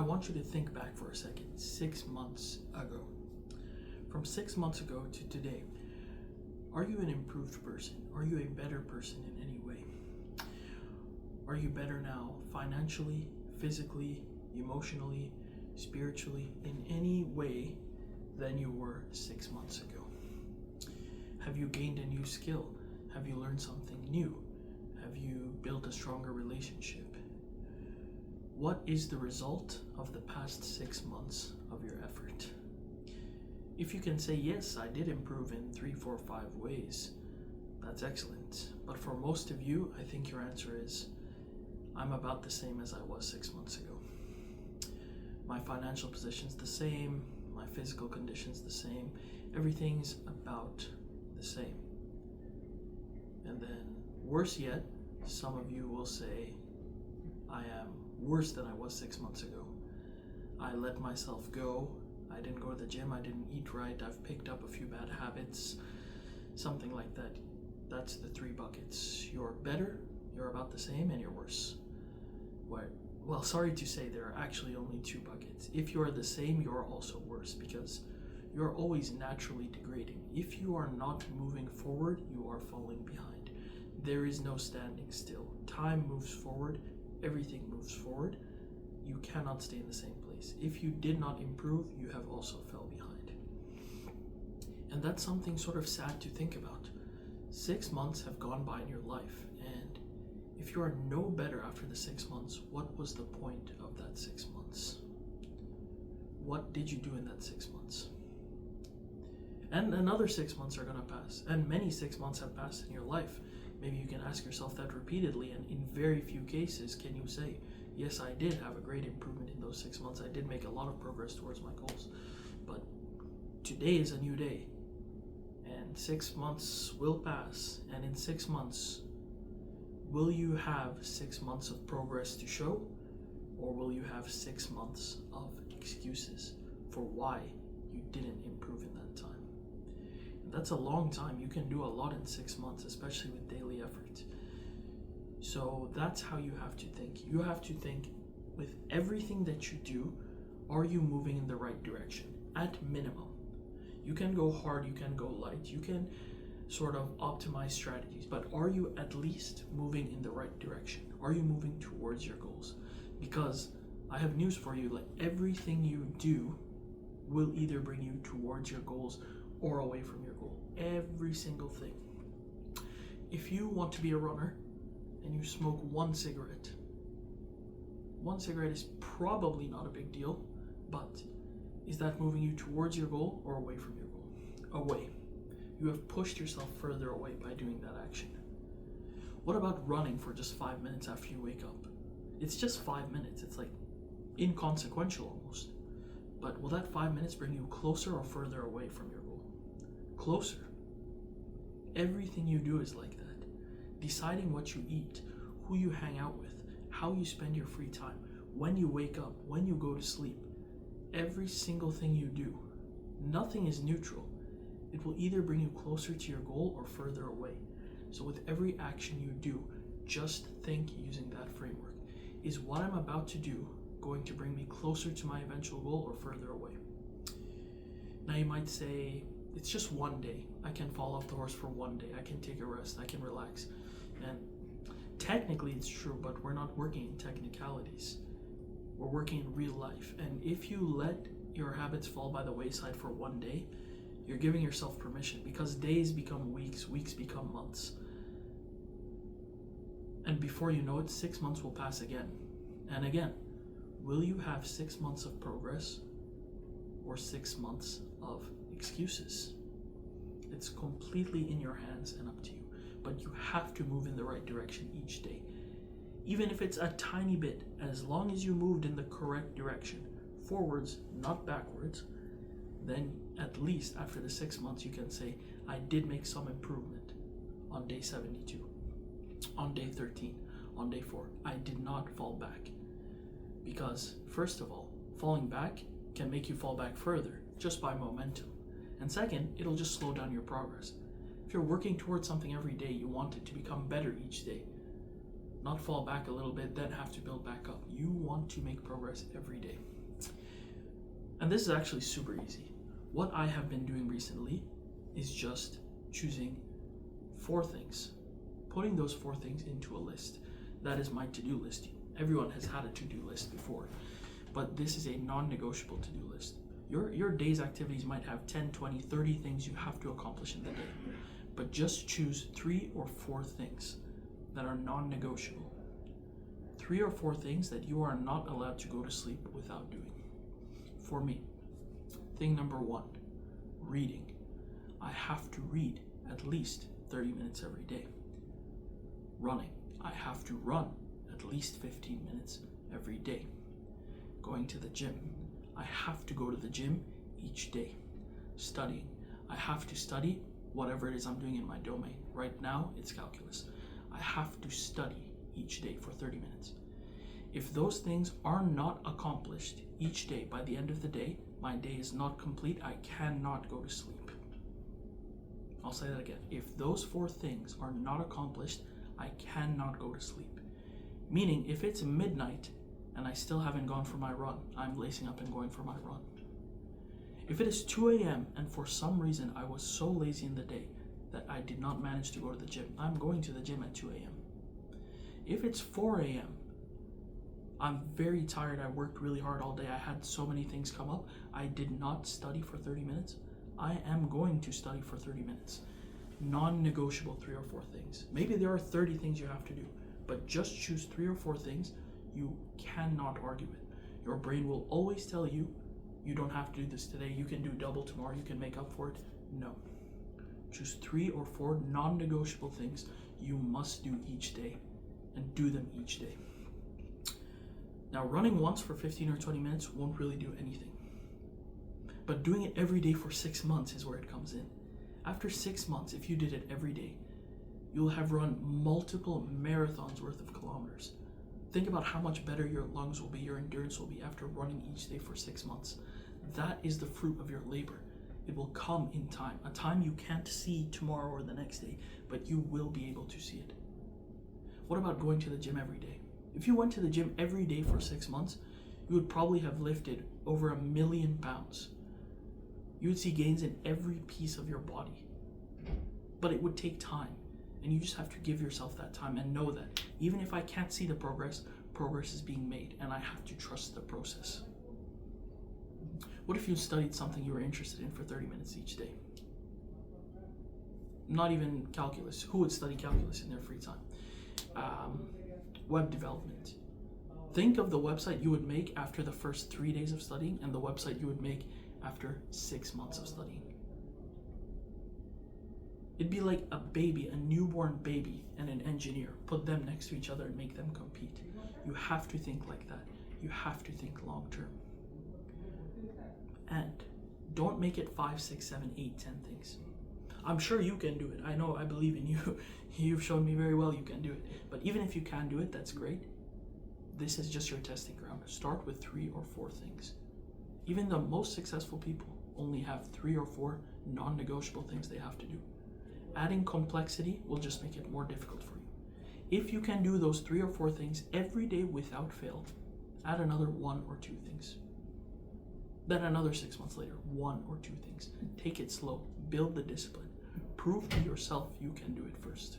I want you to think back for a second, 6 months ago. From 6 months ago to today, are you an improved person? Are you a better person in any way? Are you better now financially, physically, emotionally, spiritually, in any way than you were 6 months ago? Have you gained a new skill? Have you learned something new? Have you built a stronger relationship? What is the result of the past 6 months of your effort? If you can say, yes, I did improve in 3, 4, 5 ways, that's excellent. But for most of you, I think your answer is, I'm about the same as I was 6 months ago. My financial position's the same, my physical condition's the same, everything's about the same. And then, worse yet, some of you will say, I am worse than I was 6 months ago. I let myself go. I didn't go to the gym. I didn't eat right. I've picked up a few bad habits. Something like that. That's the 3 buckets. You're better, you're about the same, and you're worse. Well, sorry to say, there are actually only 2 buckets. If you're the same, you're also worse, because you're always naturally degrading. If you are not moving forward, you are falling behind. There is no standing still. Time moves forward. Everything moves forward. You cannot stay in the same place. If you did not improve, you have also fell behind. And that's something sort of sad to think about. 6 months have gone by in your life, and if you are no better after the 6 months, what was the point of that 6 months? What did you do in that 6 months? And another 6 months are gonna pass, and many 6 months have passed in your life. Maybe you can ask yourself that repeatedly, and in very few cases can you say, yes, I did have a great improvement in those 6 months. I did make a lot of progress towards my goals. But today is a new day, and 6 months will pass, and in 6 months, will you have 6 months of progress to show, or will you have 6 months of excuses for why you didn't improve in that time? That's a long time. You can do a lot in 6 months, especially with daily effort. So that's how you have to think. You have to think, with everything that you do, are you moving in the right direction? At minimum. You can go hard, you can go light, you can sort of optimize strategies, but are you at least moving in the right direction? Are you moving towards your goals? Because I have news for you, like everything you do will either bring you towards your goals or away from your goal. Every single thing. If you want to be a runner and you smoke one cigarette is probably not a big deal, but is that moving you towards your goal or away from your goal? Away. You have pushed yourself further away by doing that action. What about running for just 5 minutes after you wake up? It's just 5 minutes. It's like inconsequential almost. But will that 5 minutes bring you closer or further away from your goal? Closer. Everything you do is like that. Deciding what you eat, who you hang out with, how you spend your free time, when you wake up, when you go to sleep. Every single thing you do, nothing is neutral. It will either bring you closer to your goal or further away. So with every action you do, just think using that framework. Is what I'm about to do going to bring me closer to my eventual goal or further away? Now you might say, it's just one day. I can fall off the horse for one day. I can take a rest. I can relax. And technically it's true, but we're not working in technicalities. We're working in real life. And if you let your habits fall by the wayside for one day, you're giving yourself permission, because days become weeks, weeks become months. And before you know it, 6 months will pass again and again. Will you have 6 months of progress or 6 months of excuses? It's completely in your hands and up to you. But you have to move in the right direction each day. Even if it's a tiny bit, as long as you moved in the correct direction, forwards, not backwards, then at least after the 6 months you can say, I did make some improvement on day 72, on day 13, on day 4. I did not fall back. Because, first of all, falling back can make you fall back further just by momentum. And second, it'll just slow down your progress. If you're working towards something every day, you want it to become better each day. not fall back a little bit, then have to build back up. You want to make progress every day. And this is actually super easy. What I have been doing recently is just choosing 4 things, putting those 4 things into a list. That is my to-do list. Everyone has had a to-do list before, but this is a non-negotiable to-do list. Your day's activities might have 10, 20, 30 things you have to accomplish in the day, but just choose 3 or 4 things that are non-negotiable. 3 or 4 things that you are not allowed to go to sleep without doing. For me, thing number 1, reading. I have to read at least 30 minutes every day. Running. I have to run at least 15 minutes every day. Going to the gym. I have to go to the gym each day. Studying. I have to study whatever it is I'm doing in my domain. Right now, it's calculus. I have to study each day for 30 minutes. If those things are not accomplished each day, by the end of the day, my day is not complete. I cannot go to sleep. I'll say that again. If those 4 things are not accomplished, I cannot go to sleep. Meaning, if it's midnight and I still haven't gone for my run, I'm lacing up and going for my run. If it is 2 a.m. and for some reason I was so lazy in the day that I did not manage to go to the gym, I'm going to the gym at 2 a.m. If it's 4 a.m., I'm very tired, I worked really hard all day, I had so many things come up, I did not study for 30 minutes, I am going to study for 30 minutes. Non-negotiable 3 or 4 things. Maybe there are 30 things you have to do, but just choose 3 or 4 things you cannot argue with. Your brain will always tell you, you don't have to do this today, you can do double tomorrow, you can make up for it. No. Choose 3 or 4 non-negotiable things you must do each day, and do them each day. Now, running once for 15 or 20 minutes won't really do anything. But doing it every day for 6 months is where it comes in. After 6 months, if you did it every day, you'll have run multiple marathons worth of kilometers. Think about how much better your lungs will be, your endurance will be after running each day for 6 months. That is the fruit of your labor. It will come in time, a time you can't see tomorrow or the next day, but you will be able to see it. What about going to the gym every day? If you went to the gym every day for 6 months, you would probably have lifted over 1 million pounds. You would see gains in every piece of your body. But it would take time, and you just have to give yourself that time and know that even if I can't see the progress, progress is being made, and I have to trust the process. What if you studied something you were interested in for 30 minutes each day? Not even calculus. Who would study calculus in their free time? Web development. Think of the website you would make after the first 3 days of studying and the website you would make after 6 months of studying. It'd be like a baby, a newborn baby, and an engineer. Put them next to each other and make them compete. You have to think like that. You have to think long term. And don't make it 5, 6, 7, 8, 10 things. I'm sure you can do it. I know, I believe in you. You've shown me very well you can do it. But even if you can do it, that's great. This is just your testing ground. Start with 3 or 4 things. Even the most successful people only have 3 or 4 non-negotiable things they have to do. Adding complexity will just make it more difficult for you. If you can do those 3 or 4 things every day without fail, add another 1 or 2 things. Then another 6 months later, 1 or 2 things. Take it slow. Build the discipline. Prove to yourself you can do it first.